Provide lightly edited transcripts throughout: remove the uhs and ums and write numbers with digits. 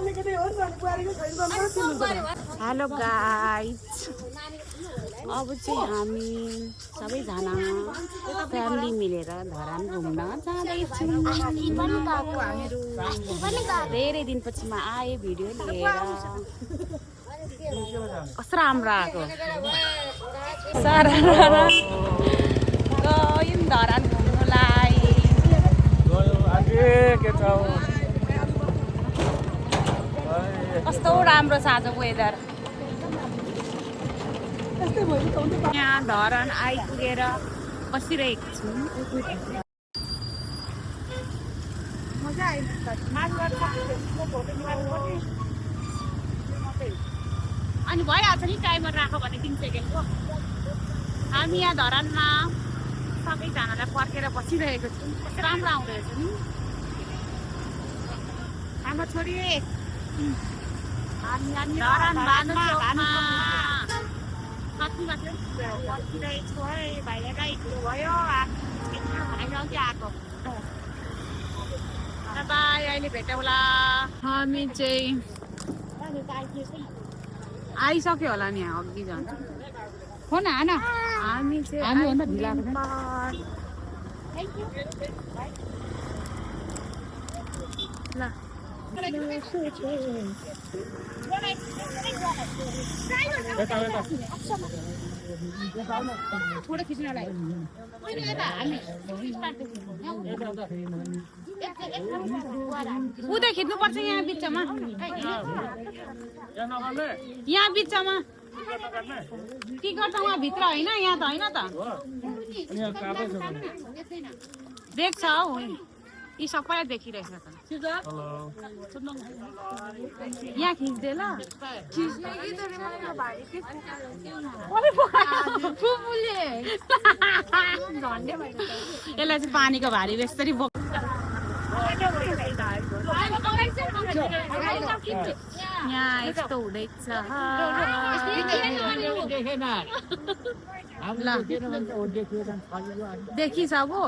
Hello guys, अब चाहिँ हामी सबैजना फ्यामिली मिलेर धरान घुम्न जाँदैछौँ। धेरै दिनपछि म आएँ भिडियो लिएर। कस्तो राम्रो आएको गयौँ धरान घुम्नुलाई। कस्तो राम्रो छ आज वेदर। यहाँ धरान आइपुगेर बसिरहेको छु। अनि भइहाल्छ नि टाइमर राख्यो भने 3 सेकेन्डको। हामी यहाँ धरानमा सबैजनालाई पर्खेर बसिरहेको छौँ। कस्तो राम्रो आउँदैछ नि हाम्रो छोरी। धरान भानुचोकमा कति बसिरहेको है भाइलाई भयो अघि आएको। बाई, अहिले भेटौँला। हामी चाहिँ आइसक्यो होला नि, अघि जान्छ हो न। हामी ल थोड़ा खिच्नलाई उदै खिच्नुपर्छ यहाँ बिचमा। यहाँ बिचमा टिकट त उहाँ भित्र होइन, यहाँ त होइन त। देख्छ हौ, यी सबैलाई देखिरहेछ त। यहाँ खिच्दे ल। यसलाई चाहिँ पानीको भारी बेस्तरी बोक। यहाँ यस्तो हुँदैछ। देखिसक्यो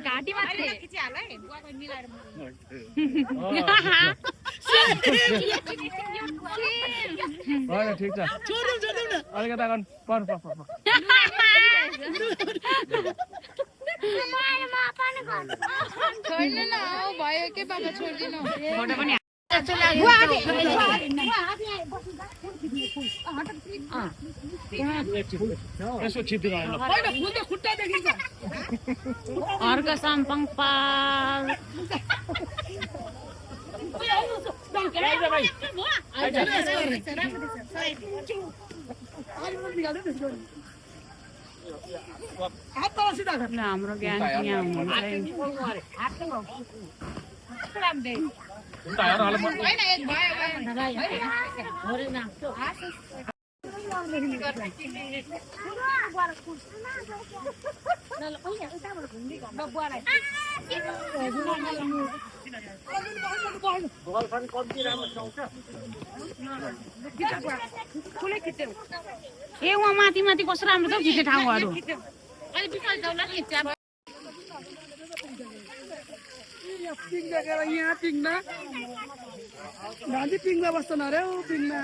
घाँटी मात्रै ठिक छ। अलिकता भयो के बाबा छोड्दिनु। अर्क साम्पाङ पाल हाम्रो ज्ञान यहाँ ए वहाँ माथि माथि कस्तो राम्रो छ खिच्ने ठाउँहरू। यहाँ पिङमा पिङमा बस्दैन अरे पिङमा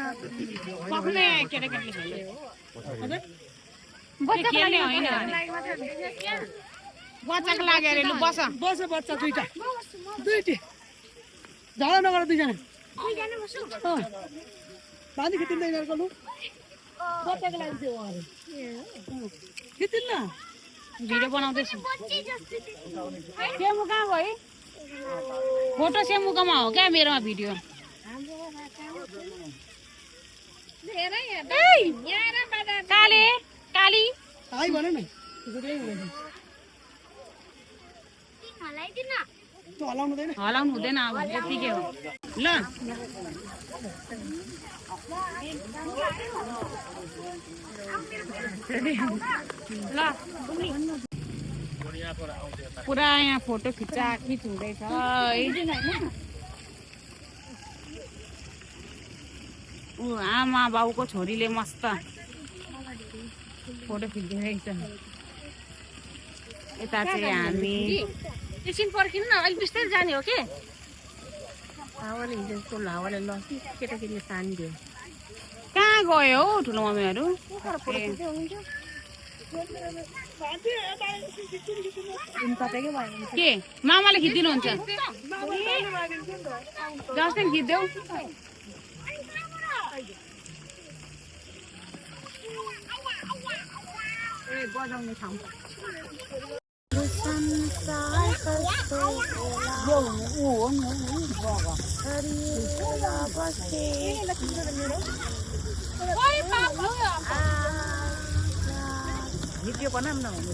खेल्ने होइन, बच्चाको लागि अरे। लु बस बस बच्चा दुईटा झगडा नगर। दुईजना पानी खिचिँदैन लु बच्चाको लागि चाहिँ खिचिन्न। भिडियो बनाउँदैछु। सेमु कहाँ गयो? फोटो सेमुकामा हो क्या मेरोमा भिडियो। काले काली आइ भन न। हलाउनु हुँदैन अब त्यतिकै हो। ल ल पुरा यहाँ फोटो खिच हुँदैछ ऊ आमा बाउको छोरीले मस्त फोटो खिचिदिरहेछ यता चाहिँ हामी एकछिन पर्खिनु न अहिले बिस्तारै जाने हो के हावाले हिजोको हावाले लसी केटाकेटीले तानिदियो कहाँ गयो हौ ठुलो मम्मीहरू के मामाले खिचिदिनुहुन्छ जस्तै खिचिदेऊ बजाउने ठाउँ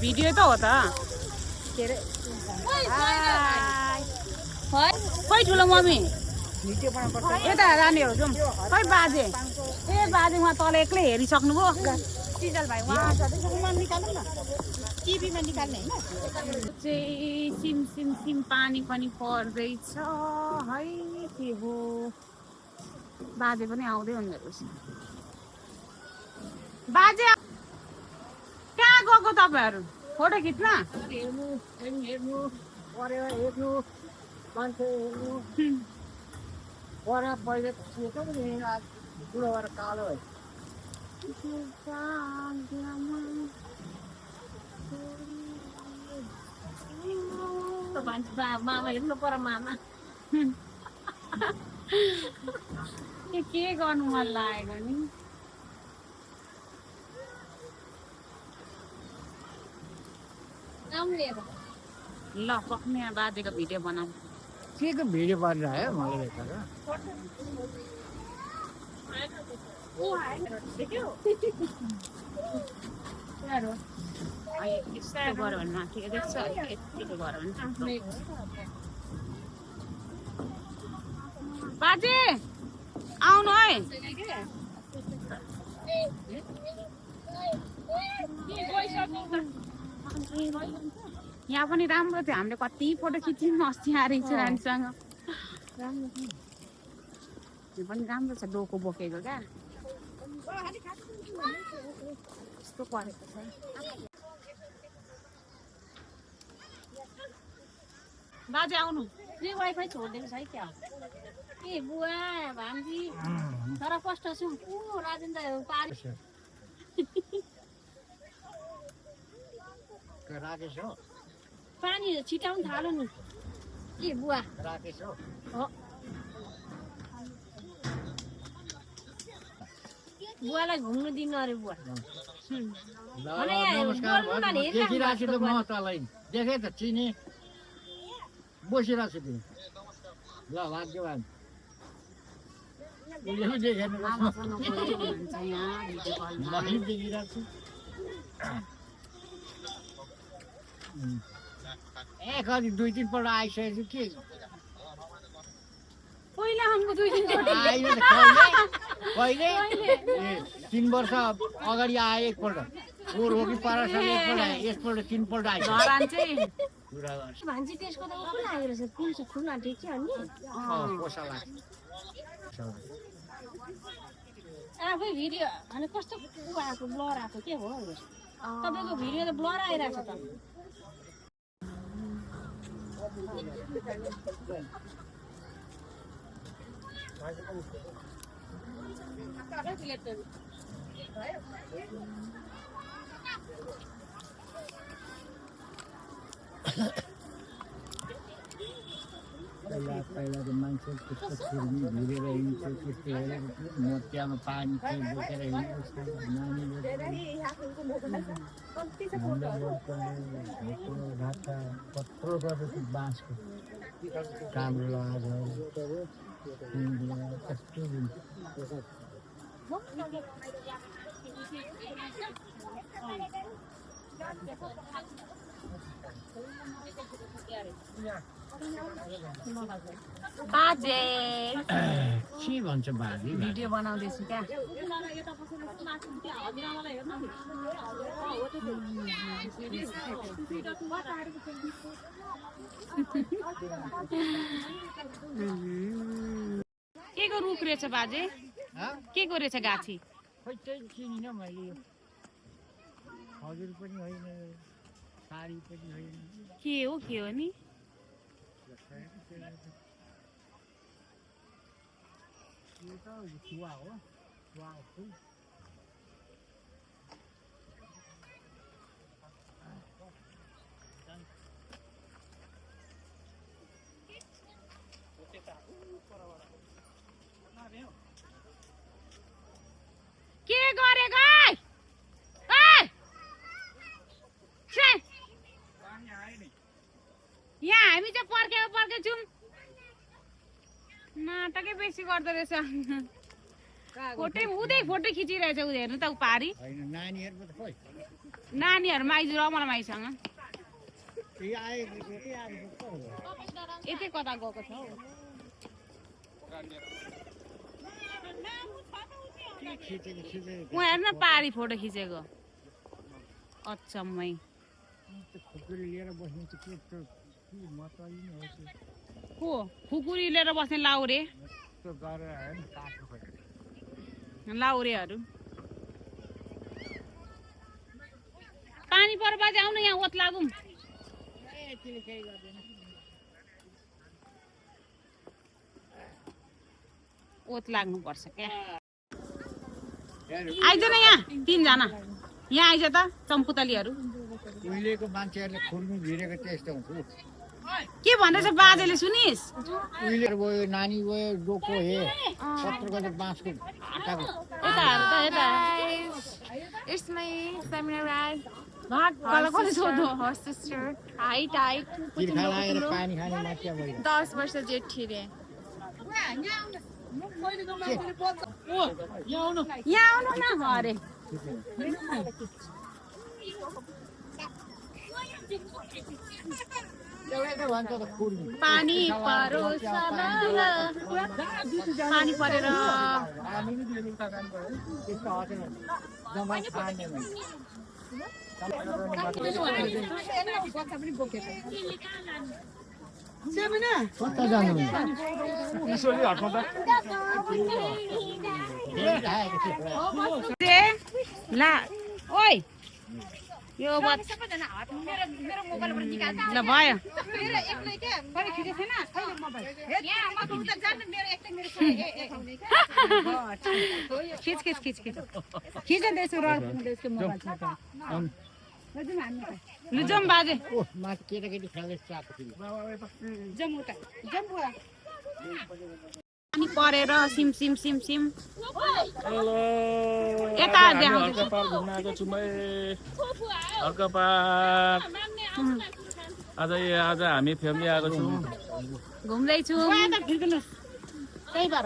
भिडियो त हो त खोइ ठुलो मम्मी यता जाने हो जाउँ खोइ बाजे ए बाजे उहाँ तल एक्लै हेरिसक्नुभयो सिजल भाइ उहाँ टिभीमा निकाल्ने होइन चाहिँ सिम सिम सिम पानी पनि पर्दैछ है के हो बाजे पनि आउँदै हुँदो रहेछ बाजे कहाँ गएको तपाईँहरू फोटो खिच्न मामा हेर्नु पर मामा के गर्नु मन लागेको नि ल पक्ने बाजेको भिडियो बनाऊ के को भिडियो बनाइरह्यो मलाई यस्तो गऱ्यो भने माथि देख्छ यतिको गऱ्यो भने बाजे आउनु है यहाँ पनि राम्रो थियो हामीले कति फोटो खिच्यौँ अस्ति आएको छ नानीसँग यो पनि राम्रो छ डोको बोकेको क्या यस्तो परेको छ बाजे आउनु फ्री वाइफाई छोडिदिएको छ है क्या ए बुवा भान्जी तर कष्ट छु राजेन्द्र पारी राकेश हो पानी छिटाउनु थाल्यो नि के बुवा राकेश हो बुवालाई घुम्नु दिनु अरे बुवा नमस्कार देखिरहेको छु त म तँलाई देखेँ त चिने बसिरहेको छु तिमी ल भाग्यवान देखिरहेको छु ए कति 2-3 पल्ट आइसकेको छु के पहिला हमको 2-3 आयो त कहिले 3 वर्ष अगाडि आए एकपल्ट हो रोकी पारासँग एकपल्ट आए यसपल्ट 3 पल्ट आयो घरान चाहिँ भान्जी त्यसको त कस्तो लागेको रहेछ फुल फुल आँटेको थियो अनि कोसा लाग्छ आफै भिडियो अनि कस्तो आएको ब्लर आएको के हो तपाईँको भिडियो त ब्लर आइरहेको छ त पहिला त मान्छे त्यस्तो छुर्मी भिरेर हिँड्छ त्यस्तो हेरेको थियो मोतियामा पानी चाहिँ बोकेर हिँड्छ नानीले ढाका कत्रो गरेको बाँसको काम्रो लगाएर कस्तो बाजे के भन्छ बाजे भिडियो बनाउँदैछु क्या के को रुख रहेछ बाजे के को रहेछ गाछी खोइ त्यही चिनिन मैले हजुर पनि होइन साडी पनि होइन के हो नि यो त छुवा हो छुवा फुल के गरेको यहाँ हामी चाहिँ पर्खेछौँ नाटकै बेसी गर्दो रहेछ फोटो खिचिरहेछ उ हेर्नु त उ पारी नानीहरूमा आइज रमला माइसँग यतै कता गएको छ उहाँ हेर्नु पारी फोटो खिचेको अचम्मै हो खुकुरी लिएर बस्ने लाउरेहरू पानी पर बाजे आउनु यहाँ ओत लागौँ ओत लाग्नुपर्छ क्या आइज न यहाँ 3 जना यहाँ आइज त चम्पुतलीहरू उहिलेको मान्छेहरूले खोल्नु भिरेको त्यस्तो हुन्छ के भन्दैछ बाजेले सुनिस् उहिले गयो नानी गयो डोको हे पत्रको बाँसको आटाको It's my seminar ride. Her sister. Height. तिर्खा लागेर पानी खाने मान्छे भयो 10 वर्ष जेठी रे यहाँ आउनु न अरे पानी परोस् पानी परेर कता जानु ला ओइ यो ल भयो खिच खिच्दैछु लु जाउँ बाजे केटाकेटी खेल्दै पानी परेर सिम यता देखाउँछु आज हामी फ्यामिली आएको छौँ घुम्दैछु त्यही भएर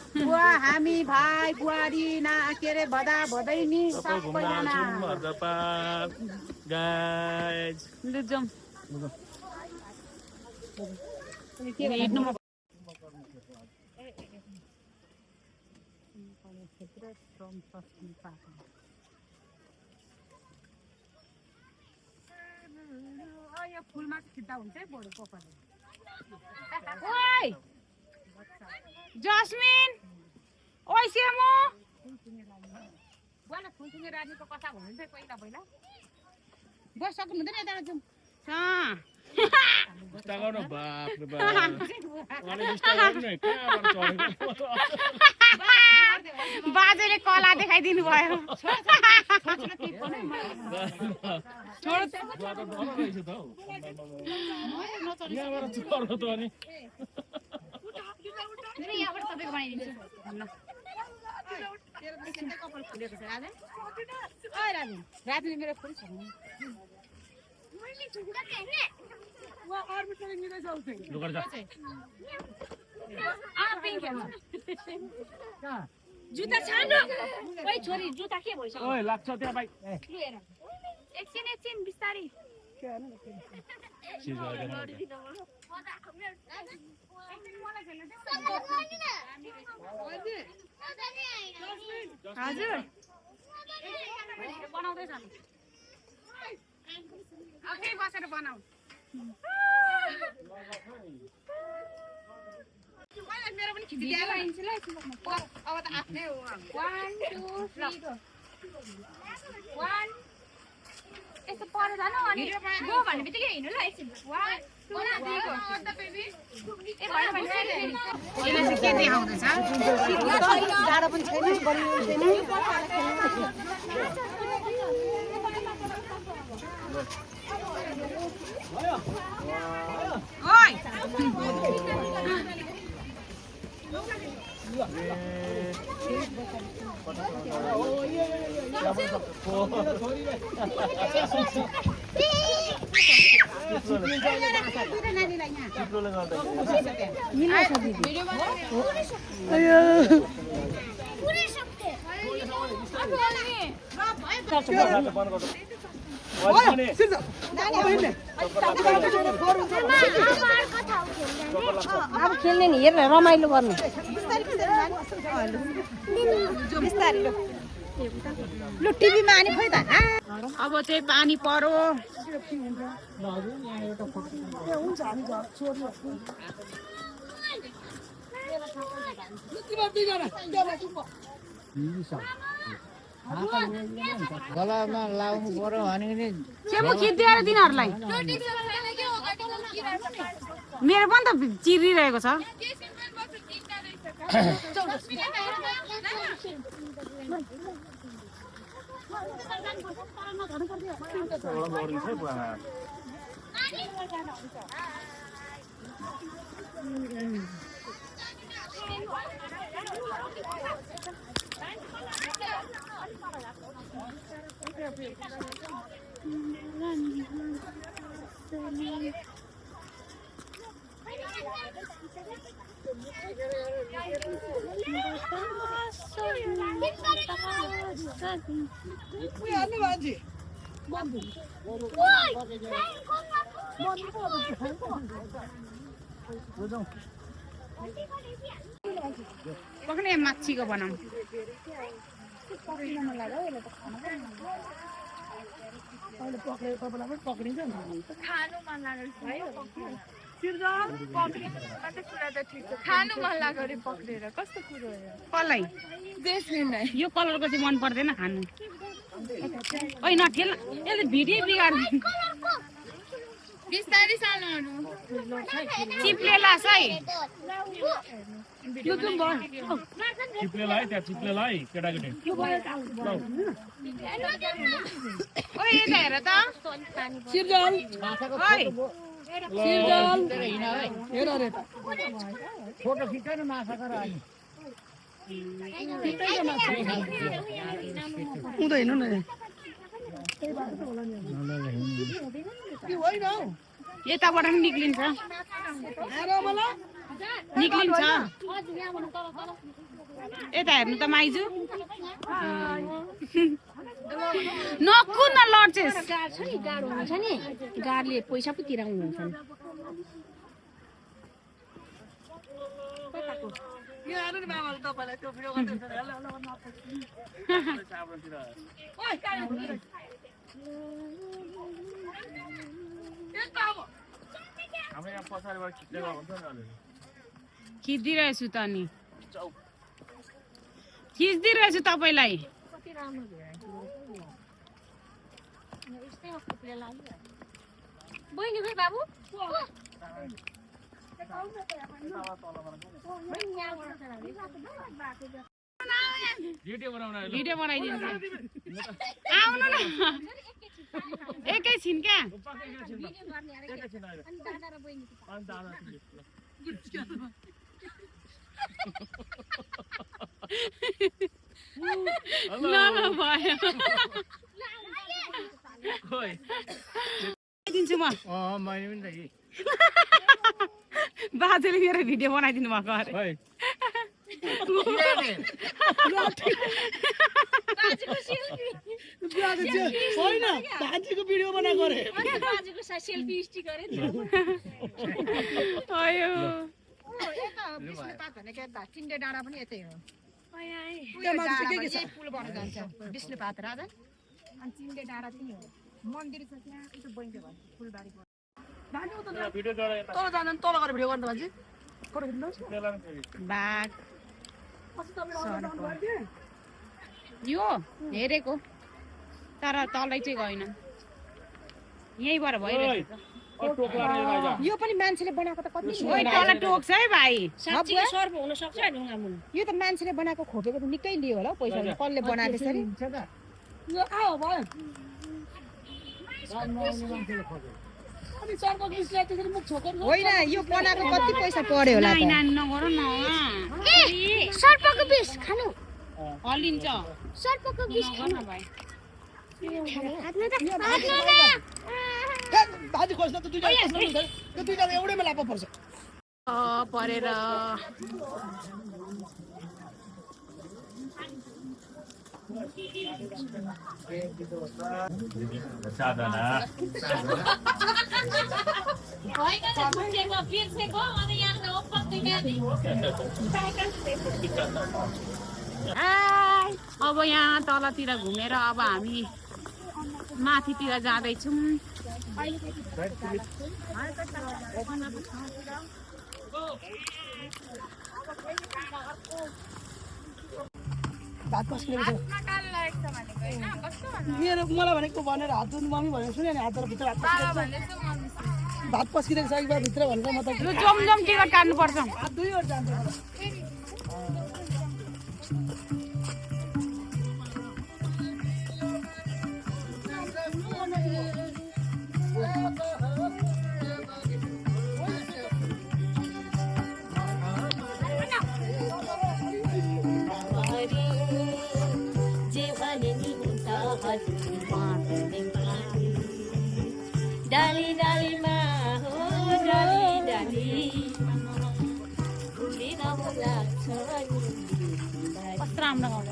बुवा हामी भाइ बुहारी ना के अरे भदैनी सबैजना लु जाउँ फुलमा खिच्दा हुन्छ है बडो पोखरी ओइ जस्मिन ओइ सेमो बुवाले फुलसुङ्गे रानीको कथा भन्नुहुन्थ्यो पहिला बस सक्नु हुँदैन यता जाउँ बाजेले कला देखाइदिनु भयो रातिले मेरो फुल छ जुत्ता छान्नु ओइ छोरी जुत्ता के भइसक्यो ओइ लाग्छ त्यहाँ भाइ एकछिन बिस्तारी हजुर बनाउँदै जानु अघि बसेर बनाऊ मेरो पनि खिचिदिएर अब त आफ्नै हो 1 2 3 गो 1 यस्तो पर जानु अनि गो भन्ने बित्तिकै हिँड्नु ल एकछिन 1 2 3 गो ए भएन यसले चाहिँ के देखाउँदैछ जाडो पनि ओइ अब खेल्ने नि हेर रमाइलो गर्नु लु टिभीमा आनी खोइ त अब चाहिँ पानी पर्यो गलामा लाउनु पर्यो भने नि सेमु खिचिदिएर तिनीहरूलाई मेरो पनि त चिरिरहेको छ पक्ने माछीको बनाऊ खानु मन लाग्यो अरे पक्रेर कस्तो कुरो हो कसलाई यो कलरको चाहिँ मन पर्दैन खानु ओइ नठेल यसले भिडियो बिगार्दैन बिस्तारै सानोहरू चिप्ले लास है चिप्लेलाई त्यहाँ चिप्लेलाई केटाकेटी ओइ यता हेर त सिर्जल ओइ सिर्जल हेर रे फोटो खिच्छ न माछाको र अनि हुँदैन न होइन यताबाट पनि निक्लिन्छ निक्लिन्छ यता हेर्नु त माइजू नकुन न लड्छेस गाड छ नि गाड हुनुहुन्छ नि गाडले पैसा पो तिराउनुहुन्छ नि हाम्रो यहाँ पछाडिबाट खिच्दै हुन्छ नि अलि खिचिदिरहेछु त नि खिचिदिरहेछु तपाईँलाई बहिनी खोइ बाबु भिडियो बनाउन भिडियो बनाइदिन्छ आउनु न एकैछिन क्या भयो दिन्छु म मैले पनि त कि बाजेले मेरो भिडियो बनाइदिनु भएको अरे होइन भान्जीको भिडियो बनाएको अरे बाजुको साथ सेल्फी स्टिक गरे नि आयो यता विष्णुपात भनेको यता चिन्डे डाँडा पनि यतै हो त्यहाँ मान्छे के छ पुल बन्न जान्छ विष्णुपात राजा अनि चिन्डे डाँडा पनि हो मन्दिर छ त्यहाँ त्यो बैङ्के भन्छ फुलबारी भान्जी उता भिडियो गरे यता तल जाँदैन तल गएर भिडियो गर्नु भान्जी फोटो खिच्नुहोस् मेलामा फेरि बाघ अस्ति तपाईँले अर्डर गर्नुभएको थियो यो हेरेको तर तलै चाहिँ गएन यहीँबाट भइरहेको टोक्ला नै लैजा यो पनि मान्छेले बनाएको त कति ओइ तल टोक्छ है भाइ साँच्चै सर्प हुन सक्छ ढुङ्गा मुनि यो त मान्छेले बनाएको खोपेको त निकै लियो होला हौ पैसा कसले बनाएको त्यसरी यो आऊ भयो अनि सर्प बिसले त्यसरी मुख छोकेर होइन यो बनाएको कति पैसा पर्यो होला त नानी नगर न सर्पको विष खानु हल्लिन्छ सर्पको विष नगर न भाइ भाजी खोज्न त दुईजना खोज्न मिल्दैन त्यो दुईजना एउटैमा लापा पर्छ परेर बिर्सेको अनि यहाँ अब यहाँ तलतिर घुमेर अब हामी माथितिर जाँदैछौँ भात पस्किने मेरो मलाई भनेको भनेर हात धुनु मम्मी भनेको सुने नि हात धुएर भित्र भात पस्किरहेको छ एकबार भित्र भनेको म त लु जम टिकट काट्नुपर्छ हात दुईवटा जान्छ डाली डालीमा हो डाली डाली फुलिन लाग्छ कस्तो राम्रो गाउँछ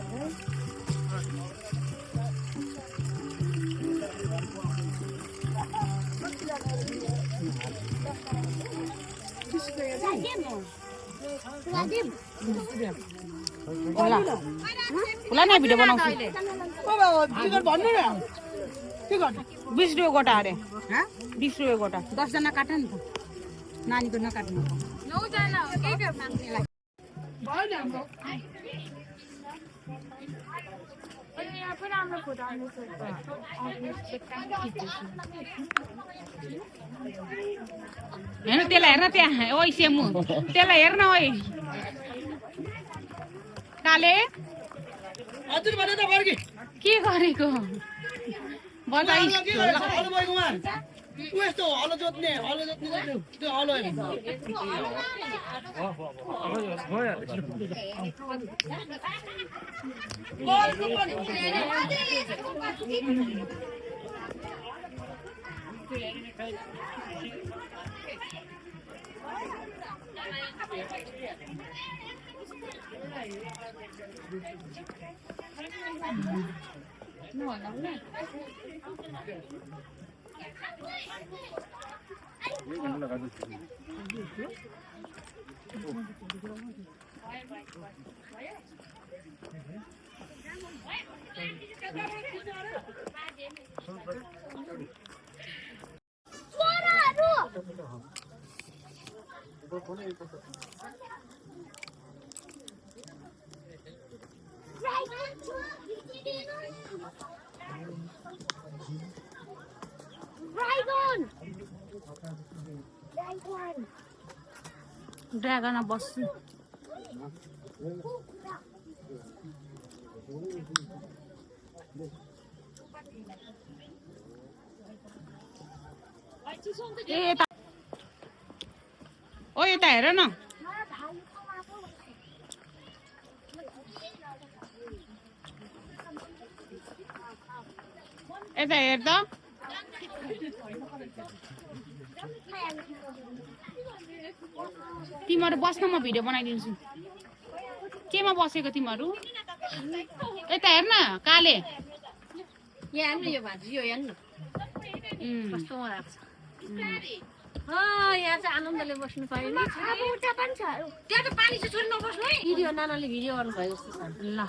होला नि भिडियो बनाउँछु टिकट भन्नु न टिकट 20 रुपियाँ गोटा अरे 20 रुपियाँ गोटा 10 जना काट नि त नानीको नकाट्नु 9 जना हो के माग्नेलाई भयो नि हाम्रो यहाँ पनि राम्रो फोटो आउँदैछ हेर्नु त्यसलाई हेर्न त्यहाँ ओइ सेमु त्यसलाई हेर्न ओइ काले हजुर भने त फर्की के गरेको बजाइ हलो बैगुमा उ यस्तो हलो जोत्ने त्यो हलो हेर्नु ड्रागनमा बस्छु ओ यता हेर न यता हेर त तिमीहरू बस्न म भिडियो बनाइदिन्छु केमा बसेको तिमीहरू यता हेर्न काले यहाँ हेर्नु यो भाजी यो हेर्नु कस्तो मजा आएको छ यहाँ चाहिँ आनन्दले बस्नु पायो नि त्यहाँ त पानी चाहिँ छोडी नबस्नु है भिडियो नानाले भिडियो गर्नु भयो जस्तो छ ल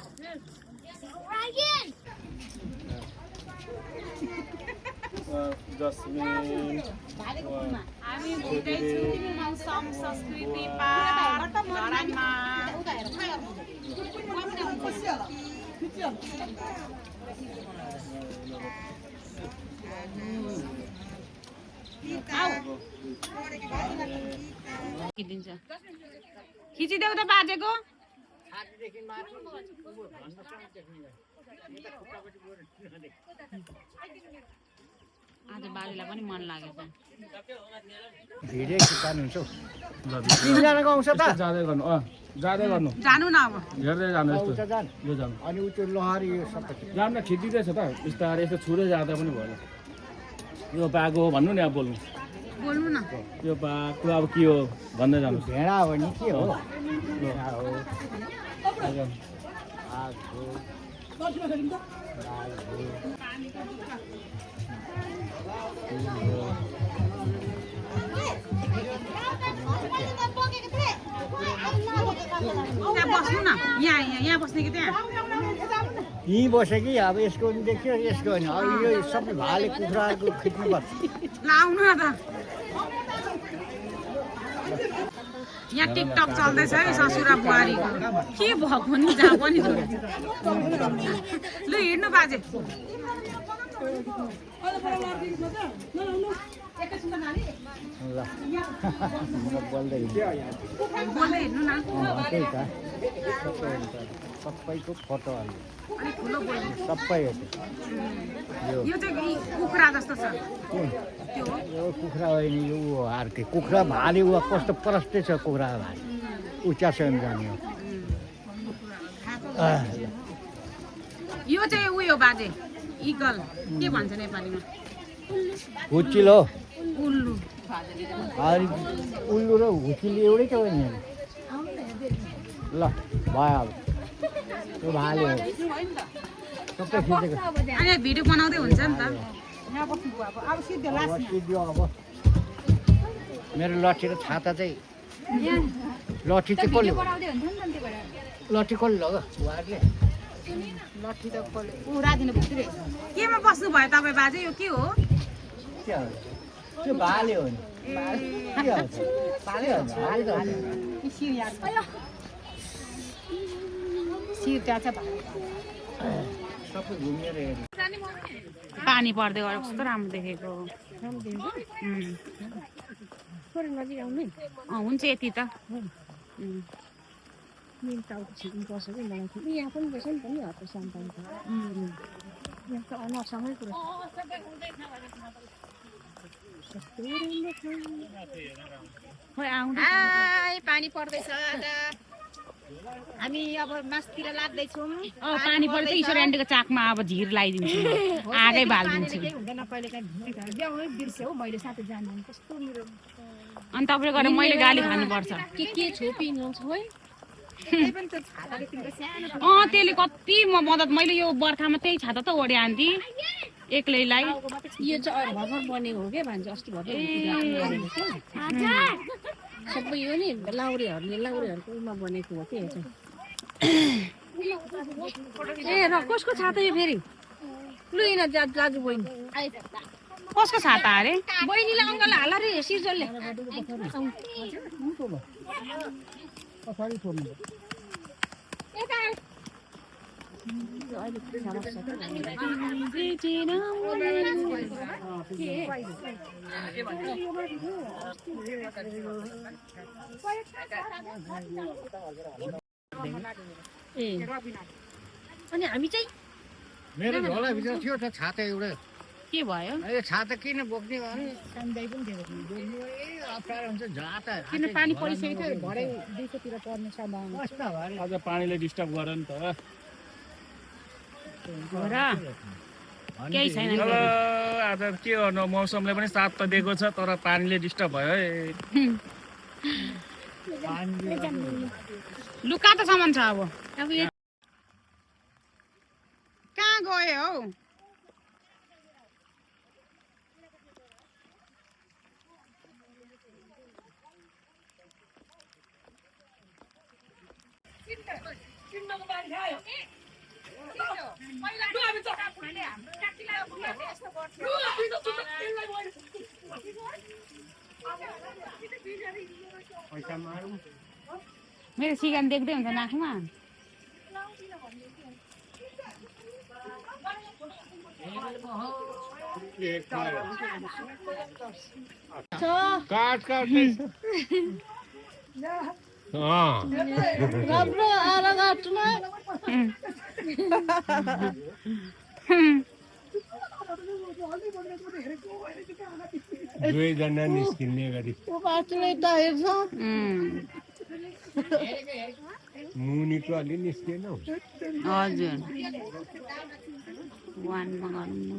हामी हुँदैछु मौसम संस्कृति पार्क धरानमा खिचिदेऊ त बाजेको आज बाजेलाई पनि मन लागेको भिडियो खिच्नु हुन्छ तिनजनाको आउँछ त जाँदै गर्नु जाँदै गर्नु जानु न अब हेर्दै जानु यस्तो आउँछ जान यो जानु अनि उ त्यो लहरी यो सबै जान खिचिँदैछ त बिस्तारै यस्तो छुँदै जाँदा पनि भयो यो बाघ हो भन्नु नि अब बोल्नु बोल्नु न यो बाघ त्यो अब के हो भन्दै जानु भेडा हो नि के हो भेडा हो बाघ हो त्यहाँ बस्नु न यहाँ बस्ने कि त्यहाँ यहीँ बस्यो कि अब यसको पनि देख्यो यसको पनि अब यो सबै भाले कुखुराहरूको खिच्नुपर्छ ल आउनु न त यहाँ टिकटक चल्दैछ है ससुरा बुहारीको के भएको नि जहाँ पनि लु हिँड्नु बाजे ल बोल्दै बोल्दै हिँड्नु न त्यही त सबैको फोटो हाल्नु अलिक ठुलो बोल्नु सबै हो यो चाहिँ कुखुरा जस्तो छ त्यो हो यो कुखुरा होइन यो हो अर्कै कुखुरा भाले ऊ कस्तो प्रष्टै छ कुखुरा भाले उच्यासम्म जाने हो यो चाहिँ उयो बाजे इगल के भन्छ नेपालीमा हुचिलो उल्लु अनि उल्लु र हुचिलो एउटै त हो नि ल भयो अब त्यो भाले हो सबै खिचेको अनि भिडियो बनाउँदै हुन्छ नि त सिद्धि अब मेरो लट्ठी र छाता चाहिँ लट्ठी चाहिँ कसले लट्ठी कसले लग्यो उहाँहरूले लट्ठी त कसले केमा बस्नु भयो तपाईँ बाजे यो के हो के हो त्यो भाले हो नि के हो भाले हो भाले त सबै घुमेर हेर्नु पानी पर्दै गयो कस्तो राम्रो देखेको हुन्छ यति त यहाँ पनि बस्छ नि त नि हप्ता साम्पानी यहाँ त अनरसँगै कुरा पानी पर्दैछ हामी अब मासतिर लाग्दैछौँ पानी पर्दै ईश्वर आन्टीको चाकमा अब झिर लगाइदिन्छु आगै बालिदिन्छु हुँदैन कहिले काहीँ बिर्स्यो मैले साथी जान्दैन कस्तो मेरो अनि तपाईँले गरेर मैले गाली खानुपर्छ के छोपिनुहुन्छ है त्यसले कति मद्दत मैले यो बर्खामा त्यही छाता त ओढे आन्टी एक्लैलाई यो चाहिँ भर्खर बनेको हो क्या भान्जा अस्ति भर्खर सबै यो नि लाउरेहरूको उमा बनेको हो क्या ए र कसको छाता यो फेरि लु यिन दाजु बहिनी कसको छाता अरे बहिनीलाई अङ्कललाई हाल रे सिर्जलले अनि हामी चाहिँ मेरो झोलाभित्र थियो त छाता एउटा के भयो यो छाता किन बोक्ने भने सन्दै पनि थियो बोक्नु अप्ठ्यारो हुन्छ झाता किन पानी परिसकेको थियो भरे दिउँसोतिर पर्ने सम्भावना कस्तो भयो आज पानीले डिस्टर्ब गर नि त हो र केही छैन अब आज के गर्नु मौसमले पनि साथ त दिएको छ तर पानीले डिस्टर्ब भयो है लुका त सामान छ अब कहाँ गयो हौ सुन्नको पानी खायो मेरो सिगान देख्दै हुन्छ नाकमा काट राम्रो आएर काट्नु दुईजना निस्किने गरी पाँचले त हेर्छ मुनिको अलि निस्किएन हौ। हजुर वानमा गर्नु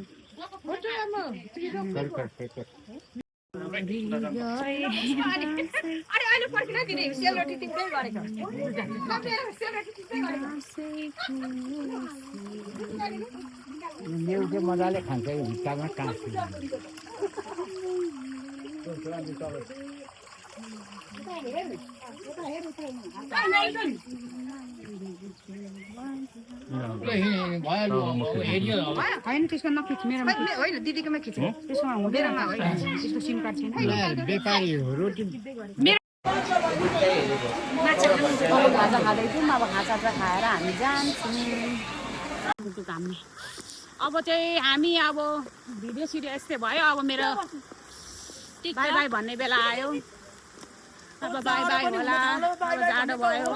अहिले पर्खिन दिदी सेलरोटी तिमीले गरेको ल्याउँछ मजाले खान्छ यो भित्तामा काँच होइन त्यसको नखिच मेरोमा होइन दिदीकोमा खिच्नु त्यसमा हुँदैन त्यस्तो सिम कार्ड छैन व्यापारी हो रोटी खाजा खाँदैछौँ अब खाजा खाएर हामी जान्छौँ घाममा अब चाहिँ हामी अब भिडियो सिडियो यस्तै भयो अब मेरो बाई बाई भन्ने बेला आयो अब बाई बाई होला अब जाडो भयो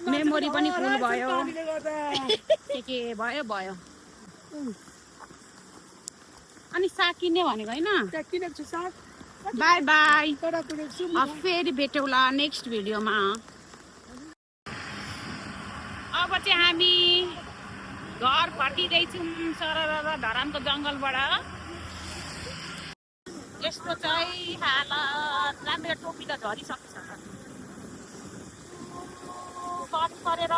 मेमोरी पनि फुल भयो के भयो भयो अनि साग किन्ने भनेको होइन किनेको छु साग बाई बाई कडा कुरेको छु अब फेरि भेटौँला नेक्स्ट भिडियोमा अब चाहिँ हामी घर फर्किँदैछौँ सरर धरानको जङ्गलबाट यस्तो चाहिँ हालत राम्रो टोपी त झरिसकिसक्छ कट गरेर